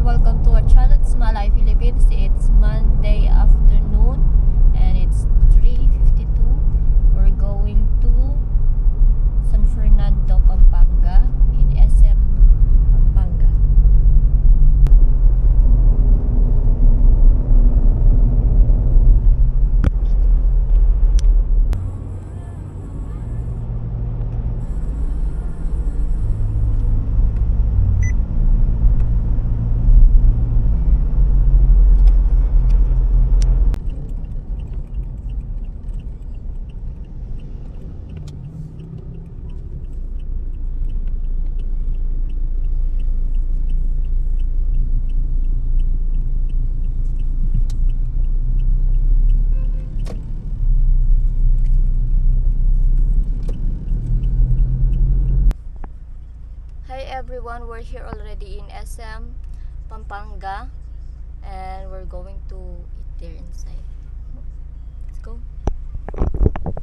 welcome to our channel. It's Malay Philippines. It's Monday afternoon and it's 3:52. We're going to San Fernando, Pampanga in SM Pampanga. Hi everyone, we're here already in SM Pampanga and we're going to eat there inside. Let's go.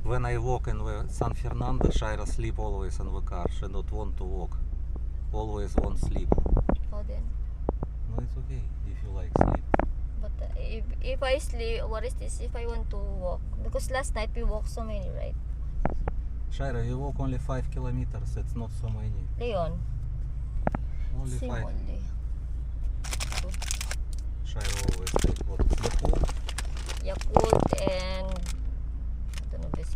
When I walk in the San Fernando, Shaira sleep always in the car. She don't want to walk. Always want sleep. Oh then. No, it's okay if you like sleep. But if I sleep, what is this? If I want to walk, because last night we walked so many, right? Shaira, you walk only 5 kilometers. It's not so many. Leon, Only same 5. only. Shaira always take what? Yakult? Yakult and I don't know this.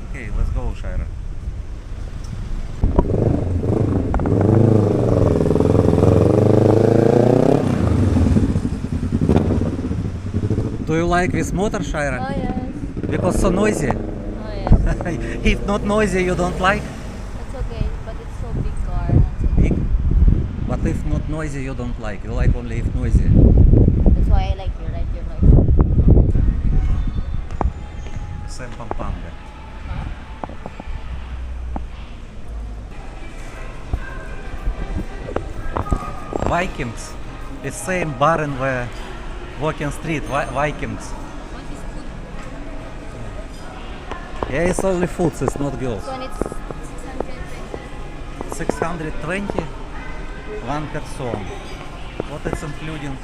Okay, let's go, Shaira. Do you like this motor, Shaira? Oh yes. Because so noisy. Oh yes. If not noisy, you don't like? That's okay, but it's so big car. That's okay. Big. But if not noisy, you don't like. You like only if noisy. That's why I like you, right? Your noise. Sam Pampanga. Vikings. It's same bar in the walking street. Vikings. What is food? Yeah, it's only foods. It's not girls. This one it's 620. 620. One person. What it's including?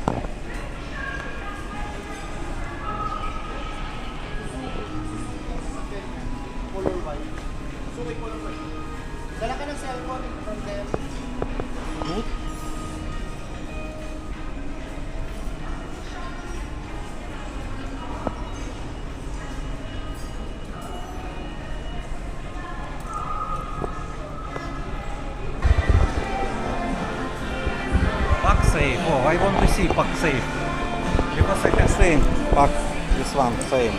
Dala ka ng cellphone from them. Food? Pack safe. Oh, I want to see pack safe. Because I can same pack this one same.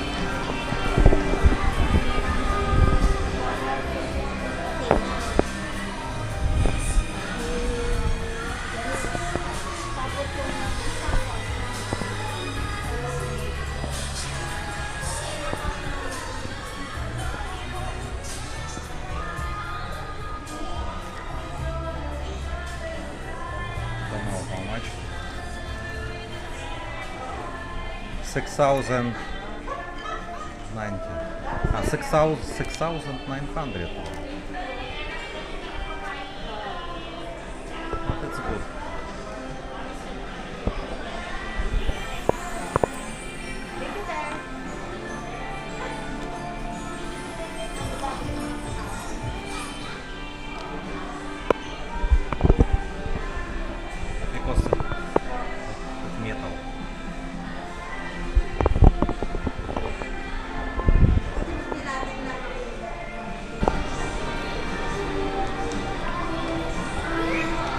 Don't know how much. 6,090. 6,900. But it's good. Because it's metal.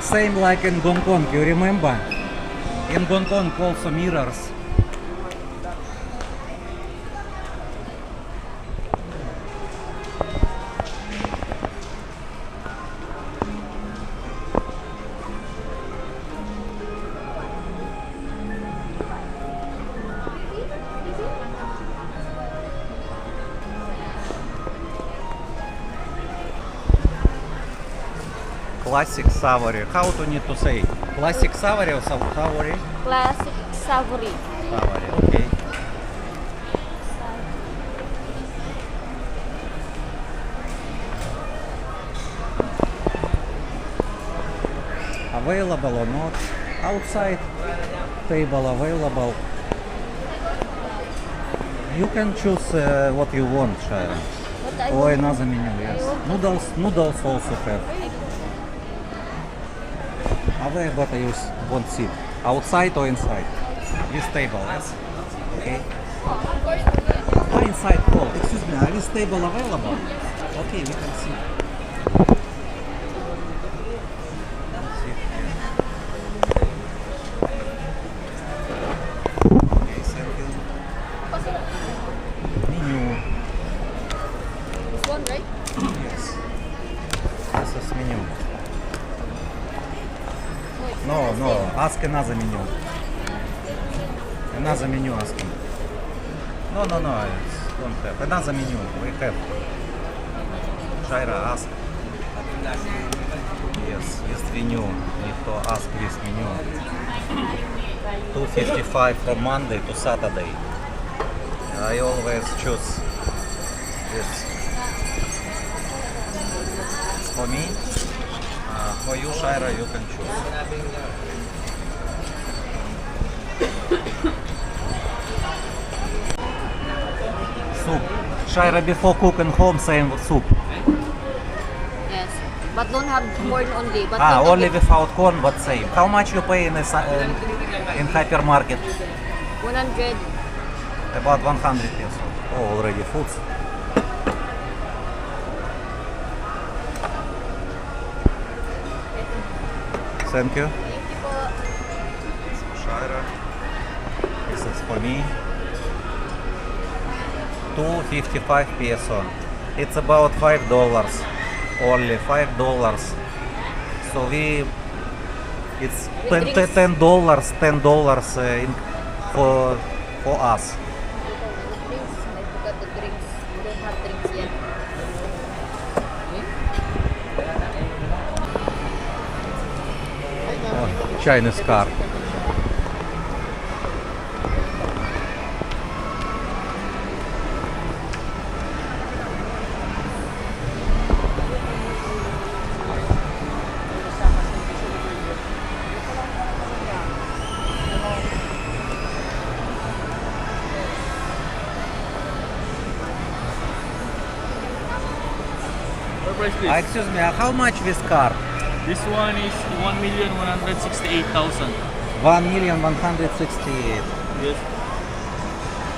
Same like in Hong Kong, you remember? In Hong Kong also mirrors. Classic Savory. How to need to say? Classic Savory or Savory? Classic Savory. Savory, okay. available or not. Outside table available. You can choose what you want, Shaira. What I Or want- another menu, yes. Noodles also have. Where better you want sit? Outside or inside? This table, yes? Okay. Inside call. Excuse me, are this table available? Okay, we can see. Okay, thank you. Menu. This one, right? Yes. This is menu. it's No, not the no. same. Ask another menu. Another menu asking. No, no, no. It's don't have. Another menu. We have. Shaira, ask. Yes, this menu. Need to ask this menu. 255 from Monday to Saturday. I always choose this. It's for me. For you, Shaira, you can choose. Soup. Shaira, before cooking home, same with soup. Yes. But don't have corn only. But little Only bit. without corn, but same. How much you pay in in hypermarket? 100. About 100 pesos. Oh, already foods. Thank you. Thank you po. Shaira. This is for me. 255 peso. It's about $5. Only $5. So it's With drinks. $10 for us. Drinks. I forgot the drinks. We don't have drinks yet. Oh, Chinese car. What price, please? Excuse me, how much this car? This one is 1,168,000. 1,168. Yes.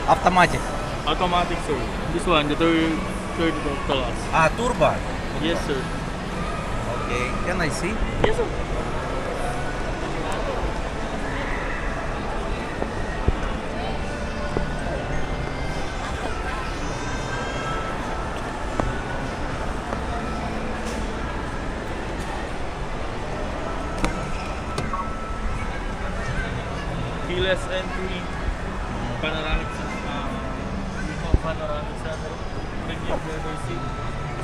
Automatic. Automatic, sir. This one, the third class. Turbo. Yes, sir. Okay. Can I see? Yes, sir. Keyless entry, panoramic panoramic sunroof, premium leather seat,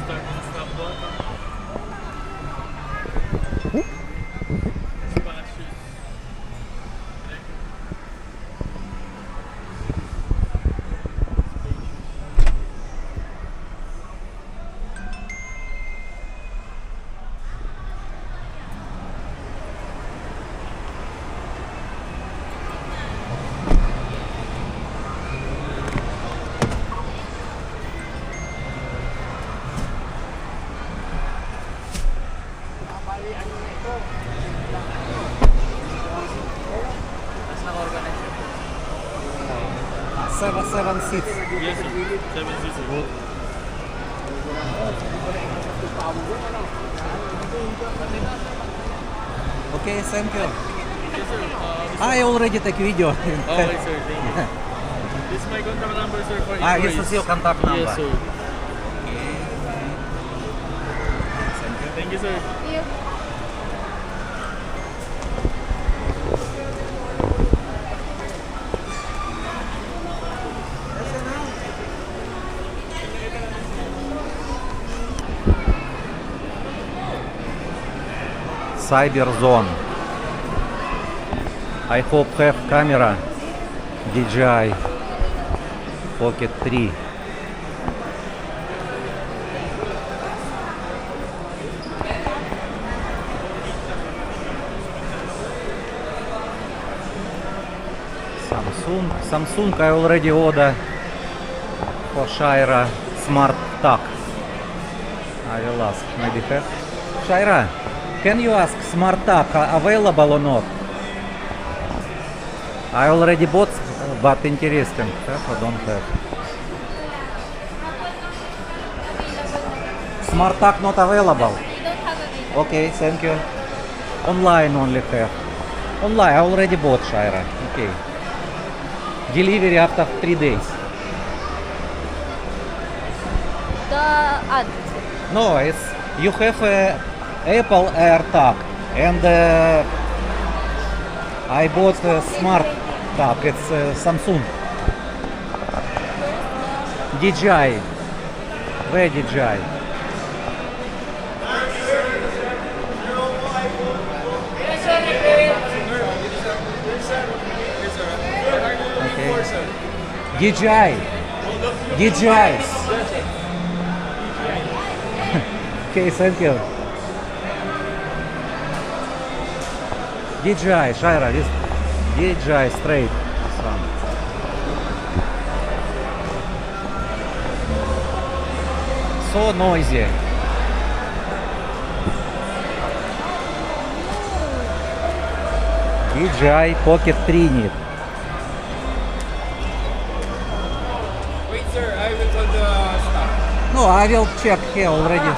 start and stop button. Splashes. Seven seats. Yes, sir. 7 seats. Good. Okay, thank you. Yes, sir. I already take video. Okay, sir. Thank you. This is my contact number, sir, for This inquiries. is your contact number. Yes, sir. Okay. Thank you. Thank you, sir. Cyber Zone. I hope have camera DJI Pocket 3. Samsung I already order for Shaira Smart Tag. I will ask, maybe have. Shaira, can you ask Smart Tag available or not? I already bought, but interesting. Have or don't have? Smart Tag not available. We don't have available. Okay, thank you. Online only have. Online, I already bought Shaira. Okay. Delivery after 3 days. The ad. No, it's you have a Apple AirTag and I bought a Smart Tag. It's Samsung. DJI. Where DJI? DJI. DJI. Okay, thank you. DJI, Shaira, this DJI straight. This one. So noisy. DJI Pocket 3 need. Wait, sir. I will call the staff. No, I will check here already.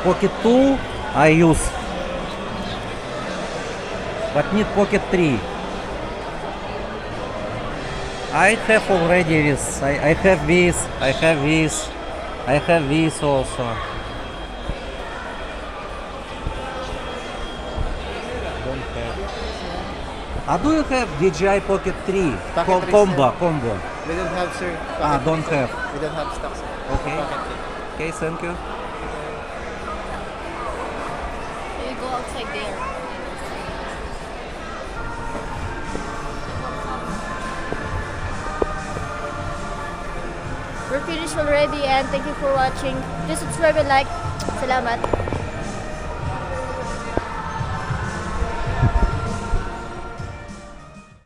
Pocket 2 I use, but need Pocket 3. I have already this. I have this. I have this. I have this also. Don't have. Do you have DJI Pocket 3? Pocket 3, Combo. We don't have, sir. Don't have. We don't have stock, sir. Okay. Okay, thank you. You go outside there. We're finished already and thank you for watching. Please subscribe and like. Salamat.